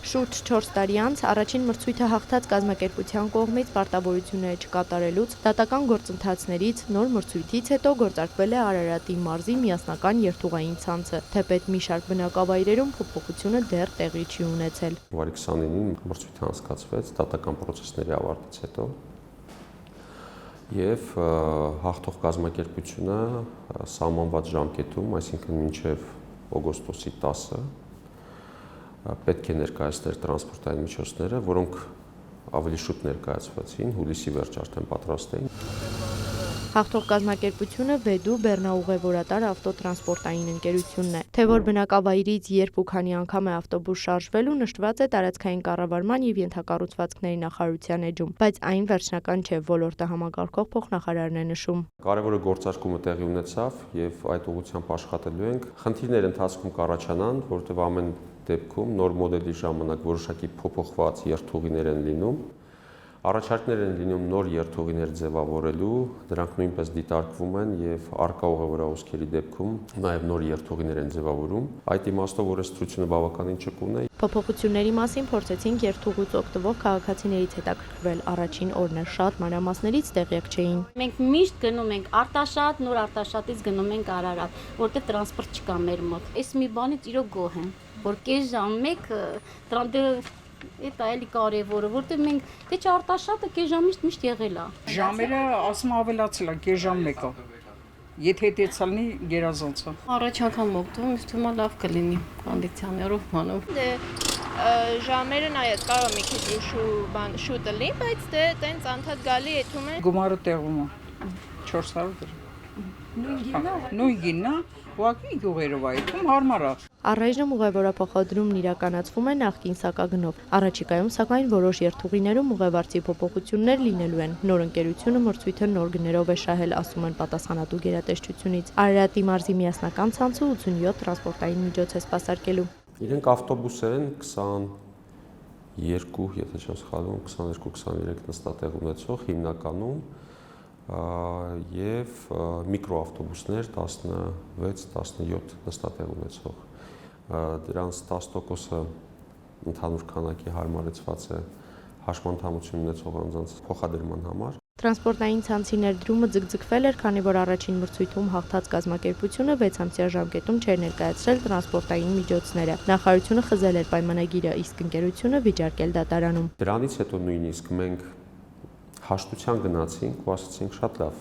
Շուրջ 4 տարի անց առաջին մրցույթը հաղթած կազմակերպության կողմից պարտավորությունները չկատարելուց, դատական գործընթացներից, նոր մրցույթից հետո գործարկվել է Արարատի մարզի միասնական երթուղային ցանցը, թեպետ մի շարք բնակավայրերում փոփոխությունը դեռ տեղի չի ունեցել։ Հունվարի 29-ին մրցույթը անցկացվեց դատական պրոցեսների ավարտից հետո եւ հաղթող կազմակերպությունը սահմանված ժամկետում, այսինքն մինչեւ օգոստոսի 10-ը պետք է ներկայացներ տրանսպորտային միջոցները, որոնք ավելի շուտ ներկայացվեցին, հուլիսի վերջ արդեն պատրաստ էին։ Հաղթող կազմակերպությունը Վեդու Բեռնաուղևորատար ավտոտրանսպորտային ընկերությունն է, թե որ բնակավայրից երբ ու քանի անգամ է ավտոբուս շարժվելու նշված է տարածքային կառավարման եւ ենթակառուցվածքների նախարարության էջում, բայց այն վերջնական չէ, ոլորտը համակարգող փոխնախարարն է նշում։ Կարևորը գործարկումը տեղի ունեցավ եւ այդ ուղղությամբ աշխատելու ենք։ Խնդիրներ ընթացքում կառաջանան, որովհետեւ ամեն դեպքում նոր մոդելի ժամանակ որոշակի փոփոխված երթուղիներ են լինում։ Առաջարկներ են լինում նոր երթուղիներ ձևավորելու, դրանք նույնպես դիտարկվում են եւ արկա ուղևորահոսքերի դեպքում նաեւ նոր երթուղիներ են ձևավորում։ Այդ իմաստով օրենսդրությունը բավականին ճկուն է։ Փոփոխությունների մասին փորձեցինք երթուղուց օգտվող քաղաքացիներից հետաքրքրվել, առաջին օրն է շատ մանրամասներից տեղյակ չէին։ Մենք միշտ գնում ենք Արտաշատ, նոր Արտաշատից գնում ենք Արարատ, որտեղ տրանսպորտ չկա մեր մոտ։ Այս մի բանից իրոք գոհ եմ, որ կես ժամ մեկ Էդ այլի կարևորը, որտեղ մենք դե Արտաշատը կես ժամից միշտ եղել է։ Ժամերը ասում ավելացել է, կես ժամ մեկը։ Եթե դեցալ լինի գերազանցը։ Առաջ անգամ օգտվում, ինձ թվում է լավ կլինի կոնդիցիոներով բանով։ Դե ժամերը նայած կարող մի քիչ շուտ լինի, բայց դե տենց անդադ գալի եթում է։ Գումարը տեղում է 400 դրամ։ Նույն գինն է, ուղղակի գյուղերով այդում հարմար է։ Առայժմ ուղևորափոխադրումն իրականացվում է նախկին սակագնով։ Առաջիկայում սակայն որոշ երթուղիներում ուղևորցի փոփոխություններ լինելու են։ Նոր ընկերությունը մրցույթը նոր գներով է շահել, ասում են պատասխանատու գերատեսչությունից։ Արարատի մարզի միասնական ցանցը 87 տրանսպորտային միջոց է սպասարկելու։ Իրենք ավտոբուսեր են 22, եթե չեմ սխալվում, 22-23 նստատեղ ունեցող հիմնականում եւ միկրոավտոբուսներ 16-17 նստատեղ ունեցող։ Դրանց 10%-ը ընդհանուր քանակի հարմարեցված է հաշմանդամություն ունեցող անձանց փոխադրման համար։ Տրանսպորտային ցանցի ներդրումը ձգձգվել էր, քանի որ առաջին մրցույթում հաղթած կազմակերպությունը 6-ամսյա ժամկետում չէր ներկայացրել տրանսպորտային միջոցները։ Նախարարությունը խզել էր պայմանագիրը, իսկ ընկերությունը վիճարկել դատարանում։ Դրանից հետո նույնիսկ մենք հաշտության գնացինք ու ասացինք շատ լավ,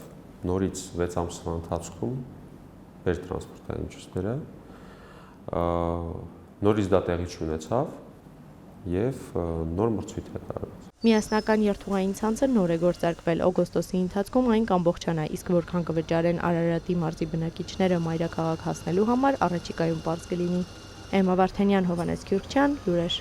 նորից 6 ամսվա ընթացքում մեր տրանսպորտային միջոցները նորից դա տեղի չունեցավ եւ նոր մրցույթ հայտարարվեց։ Միասնական երթուղային ցանցը նոր է գործարկվել, օգոստոսի ընթացքում այն կամբողջանա, իսկ որքան կվճարեն Արարատի մարզի բնակիչները մայրաքաղաք հասնելու համար, առաջիկայում պարզ կլինի։ Էմմա Վարդանյան, Հովհաննես Քյուրքչյան, Լուրեր։